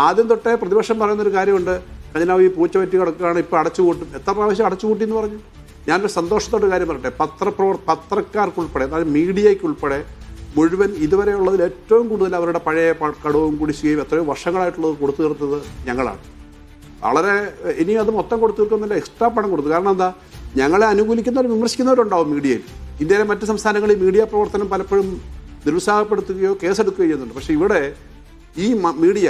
ആദ്യം തൊട്ടേ പ്രതിപക്ഷം പറയുന്നൊരു കാര്യമുണ്ട്, ഖജനാവ് ഈ പൂച്ച പറ്റി കിടക്കുകയാണ്, ഇപ്പോൾ അടച്ചുപൂട്ടും. എത്ര പ്രാവശ്യം അടച്ചുപൂട്ടി എന്ന് പറഞ്ഞു? ഞാനൊരു സന്തോഷത്തോടെ കാര്യം പറയട്ടെ, പത്രക്കാർക്കുൾപ്പെടെ, അതായത് മീഡിയയ്ക്കുൾപ്പെടെ മുഴുവൻ ഇതുവരെയുള്ളതിൽ ഏറ്റവും കൂടുതൽ അവരുടെ പഴയ കടവും കുടിശ്ശികയും എത്രയോ വർഷങ്ങളായിട്ടുള്ളത് കൊടുത്തു തീർത്തത് ഞങ്ങളാണ്. വളരെ ഇനി അത് മൊത്തം കൊടുത്തു തീർക്കുന്നില്ല, എക്സ്ട്രാ പണം കൊടുത്തു. കാരണം എന്താ, ഞങ്ങളെ അനുകൂലിക്കുന്നവർ വിമർശിക്കുന്നവരുണ്ടാവും മീഡിയയിൽ. ഇന്ത്യയിലെ മറ്റ് സംസ്ഥാനങ്ങളിൽ മീഡിയ പ്രവർത്തനം പലപ്പോഴും നിരുത്സാഹപ്പെടുത്തുകയോ കേസെടുക്കുകയോ ചെയ്യുന്നുണ്ട്. പക്ഷേ ഇവിടെ ഈ മീഡിയ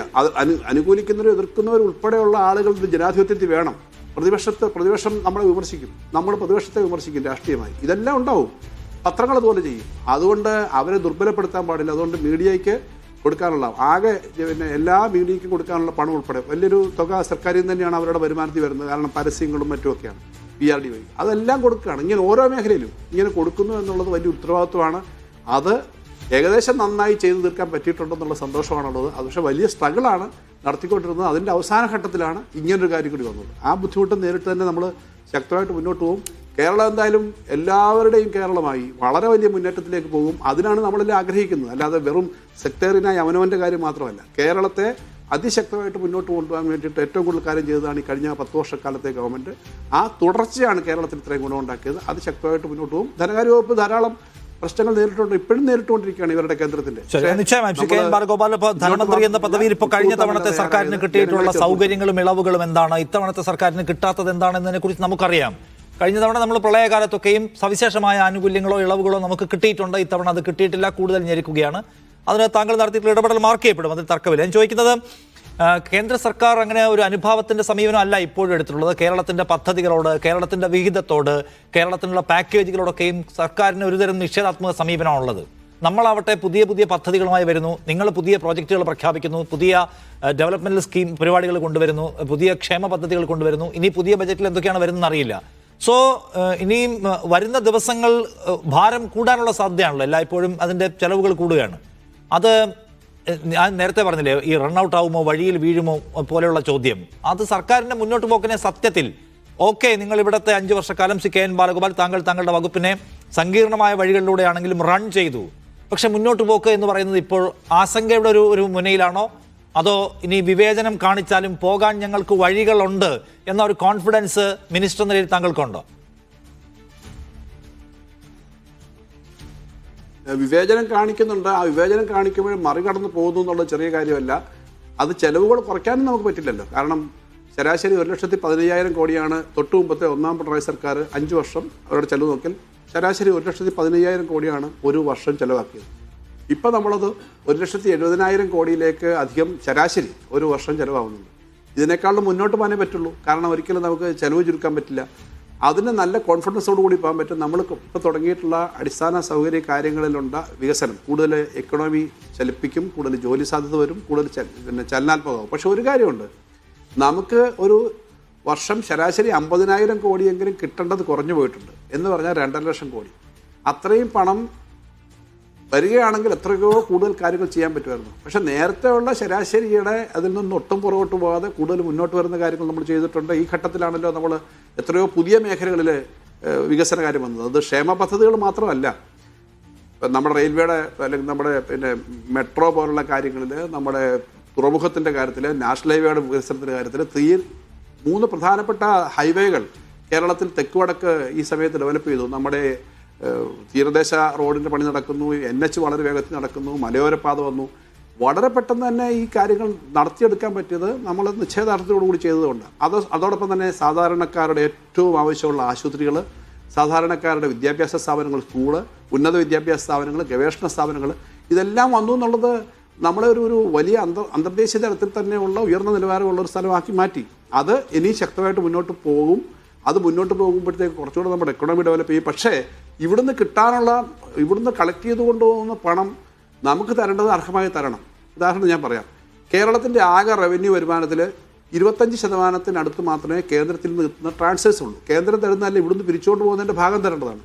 അനുകൂലിക്കുന്നവരും എതിർക്കുന്നവരും ഉൾപ്പെടെയുള്ള ആളുകളുടെ ജനാധിപത്യത്തിൽ വേണം. പ്രതിപക്ഷം നമ്മളെ വിമർശിക്കും, നമ്മൾ പ്രതിപക്ഷത്തെ വിമർശിക്കും രാഷ്ട്രീയമായി, ഇതെല്ലാം ഉണ്ടാവും. പത്രങ്ങൾ അതുപോലെ ചെയ്യും. അതുകൊണ്ട് അവരെ ദുർബലപ്പെടുത്താൻ പാടില്ല. അതുകൊണ്ട് മീഡിയയ്ക്ക് കൊടുക്കാനുള്ള പിന്നെ എല്ലാ മീഡിയയ്ക്കും കൊടുക്കാനുള്ള പണം ഉൾപ്പെടെ വലിയൊരു തുക സർക്കാരിൽ നിന്ന് തന്നെയാണ് അവരുടെ വരുമാനത്തിൽ വരുന്നത്. കാരണം പരസ്യങ്ങളും മറ്റുമൊക്കെയാണ് PRD വഴി അതെല്ലാം കൊടുക്കുകയാണ്. ഇങ്ങനെ ഓരോ മേഖലയിലും ഇങ്ങനെ കൊടുക്കുന്നു എന്നുള്ളത് വലിയ ഉത്തരവാദിത്വമാണ്. അത് ഏകദേശം നന്നായി ചെയ്തു തീർക്കാൻ പറ്റിയിട്ടുണ്ടെന്നുള്ള സന്തോഷമാണുള്ളത്. അത് പക്ഷേ വലിയ സ്ട്രഗിളാണ് നടത്തിക്കൊണ്ടിരുന്നത്. അതിൻ്റെ അവസാന ഘട്ടത്തിലാണ് ഇങ്ങനൊരു കാര്യം കൂടി വന്നത്. ആ ബുദ്ധിമുട്ട് നേരിട്ട് തന്നെ നമ്മൾ ശക്തമായിട്ട് മുന്നോട്ട് പോകും. കേരളം എന്തായാലും എല്ലാവരുടെയും കേരളമായി വളരെ വലിയ മുന്നേറ്റത്തിലേക്ക് പോകും. അതിനാണ് നമ്മളെല്ലാം ആഗ്രഹിക്കുന്നത്. അല്ലാതെ വെറും സെക്ടറിനായി അവനവൻ്റെ കാര്യം മാത്രമല്ല, കേരളത്തെ അതിശക്തമായിട്ട് മുന്നോട്ട് കൊണ്ടുപോകാൻ വേണ്ടിയിട്ട് ഏറ്റവും കൂടുതൽ കാര്യം ചെയ്തതാണ് ഈ കഴിഞ്ഞ 10 വർഷക്കാലത്തെ ഗവൺമെൻറ്. ആ തുടർച്ചയാണ് കേരളത്തിൽ ഇത്രയും ഗുണമുണ്ടാക്കിയത്. അത് ശക്തമായിട്ട് മുന്നോട്ട് പോകും. ധനകാര്യ വകുപ്പ് ധാരാളം പ്രശ്നങ്ങൾ നേരിട്ടുണ്ട്, ഇപ്പോഴും നേരിട്ടുകൊണ്ടിരിക്കുകയാണ് ഇവരുടെ കേന്ദ്രത്തിന്റെ. നിശ്ചയമായും KN ബാലഗോപാൽ ഇപ്പോൾ ധനമന്ത്രി എന്ന പദവിയിൽ ഇപ്പോൾ കഴിഞ്ഞ തവണത്തെ സർക്കാരിന് കിട്ടിയിട്ടുള്ള സൗകര്യങ്ങളും ഇളവുകളും എന്താണ്, ഇത്തവണത്തെ സർക്കാരിന് കിട്ടാത്തത് എന്താണെന്നതിനെ കുറിച്ച് നമുക്കറിയാം. കഴിഞ്ഞ തവണ നമ്മൾ പ്രളയകാലത്തൊക്കെയും സവിശേഷമായ ആനുകൂല്യങ്ങളോ ഇളവുകളോ നമുക്ക് കിട്ടിയിട്ടുണ്ട്. ഇത്തവണ അത് കിട്ടിയിട്ടില്ല, കൂടുതൽ ഞെരുക്കുകയാണ്. അതിന് താങ്കൾ നടത്തിയിട്ടുള്ള ഇടപെടൽ മാർക്ക് ചെയ്യപ്പെടും, അതിൽ തർക്കമില്ല. ഞാൻ ചോദിക്കുന്നത്, കേന്ദ്ര സർക്കാർ അങ്ങനെ ഒരു അനുഭാവത്തിന്റെ സമീപനം അല്ല ഇപ്പോഴും എടുത്തിട്ടുള്ളത്. കേരളത്തിന്റെ പദ്ധതികളോട്, കേരളത്തിന്റെ വിഹിതത്തോട്, കേരളത്തിനുള്ള പാക്കേജുകളോടൊക്കെയും സർക്കാരിന് ഒരുതരം നിഷേധാത്മക സമീപനമാണുള്ളത്. നമ്മളാവട്ടെ പുതിയ പുതിയ പദ്ധതികളുമായി വരുന്നു, നിങ്ങൾ പുതിയ പ്രോജക്റ്റുകൾ പ്രഖ്യാപിക്കുന്നു, പുതിയ ഡെവലപ്മെന്റൽ സ്കീം പരിപാടികൾ കൊണ്ടുവരുന്നു, പുതിയ ക്ഷേമ പദ്ധതികൾ കൊണ്ടുവരുന്നു. ഇനി പുതിയ ബജറ്റിൽ എന്തൊക്കെയാണ് വരുന്നതെന്ന് അറിയില്ല. സോ ഇനിയും വരുന്ന ദിവസങ്ങൾ ഭാരം കൂടാനുള്ള സാധ്യതയാണല്ലോ. എല്ലായ്പ്പോഴും അതിൻ്റെ ചെലവുകൾ കൂടുകയാണ്. അത് ഞാൻ നേരത്തെ പറഞ്ഞില്ലേ, ഈ റണ്ണൗട്ട് ആവുമോ, വഴിയിൽ വീഴുമോ പോലെയുള്ള ചോദ്യം, അത് സർക്കാരിൻ്റെ മുന്നോട്ട് പോക്കിനെ സത്യത്തിൽ നിങ്ങൾ ഇവിടുത്തെ 5 വർഷക്കാലം KN ബാലഗോപാൽ താങ്കളുടെ വകുപ്പിനെ സങ്കീർണമായ വഴികളിലൂടെയാണെങ്കിലും റൺ ചെയ്തു. പക്ഷെ മുന്നോട്ട് പോക്ക് എന്ന് പറയുന്നത് ഇപ്പോൾ ആശങ്കയുടെ ഒരു മുനയിലാണോ, അതോ ഇനി വിവേചനം കാണിച്ചാലും പോകാൻ ഞങ്ങൾക്ക് വഴികളുണ്ട് എന്ന ഒരു കോൺഫിഡൻസ് മിനിസ്റ്റർ നിലയിൽ താങ്കൾക്കുണ്ടോ? വിവേചനം കാണിക്കുന്നുണ്ട്. ആ വിവേചനം കാണിക്കുമ്പോൾ മറികടന്ന് പോകുന്നു എന്നുള്ള ചെറിയ കാര്യമല്ല. അത് ചെലവുകൾ കുറയ്ക്കാനും നമുക്ക് പറ്റില്ലല്ലോ. കാരണം ശരാശരി 1,15,000 കോടിയാണ് തൊട്ടു മുമ്പത്തെ ഒന്നാം പിണറായി സർക്കാർ 5 വർഷം അവരുടെ ചെലവ് നോക്കിയാൽ ശരാശരി 1,15,000 കോടിയാണ് ഒരു വർഷം ചെലവാക്കിയത്. ഇപ്പം നമ്മളത് 1,70,000 കോടിയിലേക്ക് അധികം ശരാശരി ഒരു വർഷം ചിലവാകുന്നുണ്ട്. ഇതിനേക്കാളും മുന്നോട്ട് പോകാനേ പറ്റുള്ളൂ. കാരണം ഒരിക്കലും നമുക്ക് ചിലവ് ചുരുക്കാൻ പറ്റില്ല. അതിന് നല്ല കോൺഫിഡൻസോട് കൂടി പോകാൻ പറ്റും. നമ്മൾ ഇപ്പോൾ തുടങ്ങിയിട്ടുള്ള അടിസ്ഥാന സൗകര്യ കാര്യങ്ങളിലുള്ള വികസനം കൂടുതൽ എക്കണോമി ചലിപ്പിക്കും, കൂടുതൽ ജോലി സാധ്യത വരും, കൂടുതൽ ചലനാത്മകമാകും. പക്ഷെ ഒരു കാര്യമുണ്ട്, നമുക്ക് ഒരു വർഷം ശരാശരി 50,000 കോടിയെങ്കിലും കിട്ടേണ്ടത് കുറഞ്ഞു പോയിട്ടുണ്ട്. എന്ന് പറഞ്ഞാൽ 2.5 ലക്ഷം കോടി. അത്രയും പണം വരികയാണെങ്കിൽ എത്രയോ കൂടുതൽ കാര്യങ്ങൾ ചെയ്യാൻ പറ്റുമായിരുന്നു. പക്ഷെ നേരത്തെ ഉള്ള ശരാശരിയുടെ അതിൽ നിന്ന് ഒട്ടും പുറകോട്ട് പോകാതെ കൂടുതൽ മുന്നോട്ട് വരുന്ന കാര്യങ്ങൾ നമ്മൾ ചെയ്തിട്ടുണ്ട്. ഈ ഘട്ടത്തിലാണല്ലോ നമ്മൾ എത്രയോ പുതിയ മേഖലകളിൽ വികസന കാര്യം വന്നത്. അത് ക്ഷേമ പദ്ധതികൾ മാത്രമല്ല, നമ്മുടെ റെയിൽവേയുടെ അല്ലെങ്കിൽ നമ്മുടെ മെട്രോ പോലുള്ള കാര്യങ്ങളിൽ, നമ്മുടെ തുറമുഖത്തിൻ്റെ കാര്യത്തിൽ, നാഷണൽ ഹൈവേയുടെ വികസനത്തിൻ്റെ കാര്യത്തിൽ 3 പ്രധാനപ്പെട്ട ഹൈവേകൾ കേരളത്തിൽ തെക്ക് വടക്ക് ഈ സമയത്ത് ഡെവലപ്പ് ചെയ്തു. നമ്മുടെ തീരദേശ റോഡിൻ്റെ പണി നടക്കുന്നു, NH വളരെ വേഗത്തിൽ നടക്കുന്നു, മലയോരപ്പാത വന്നു. വളരെ പെട്ടെന്ന് തന്നെ ഈ കാര്യങ്ങൾ നടത്തിയെടുക്കാൻ പറ്റിയത് നമ്മൾ നിശ്ചയദാർഢ്യത്തോടുകൂടി ചെയ്തതുകൊണ്ട്. അതോടൊപ്പം തന്നെ സാധാരണക്കാരുടെ ഏറ്റവും ആവശ്യമുള്ള ആശുപത്രികൾ, സാധാരണക്കാരുടെ വിദ്യാഭ്യാസ സ്ഥാപനങ്ങൾ, സ്കൂള്, ഉന്നത വിദ്യാഭ്യാസ സ്ഥാപനങ്ങൾ, ഗവേഷണ സ്ഥാപനങ്ങൾ, ഇതെല്ലാം വന്നു എന്നുള്ളത് നമ്മളെ ഒരു വലിയ അന്തർദേശീയ തലത്തിൽ തന്നെയുള്ള ഉയർന്ന നിലവാരമുള്ള ഒരു സ്ഥലമാക്കി മാറ്റി. അത് ഇനി ശക്തമായിട്ട് മുന്നോട്ട് പോകും. അത് മുന്നോട്ട് പോകുമ്പോഴത്തേക്ക് കുറച്ചുകൂടെ നമ്മുടെ എക്കണോമി ഡെവലപ്പ് ചെയ്യും. പക്ഷേ ഇവിടുന്ന് കളക്ട് ചെയ്ത് കൊണ്ടുപോകുന്ന പണം നമുക്ക് തരേണ്ടത് അർഹമായി തരണം. ഉദാഹരണം ഞാൻ പറയാം. കേരളത്തിൻ്റെ ആകെ റവന്യൂ വരുമാനത്തിൽ 25% മാത്രമേ കേന്ദ്രത്തിൽ നിന്ന് കിട്ടുന്ന ട്രാൻസ്ഫേഴ്സ് ഉള്ളൂ. കേന്ദ്രം തരുന്നതല്ല, ഇവിടുന്ന് പിരിച്ചുകൊണ്ട് പോകുന്നതിൻ്റെ ഭാഗം തരേണ്ടതാണ്.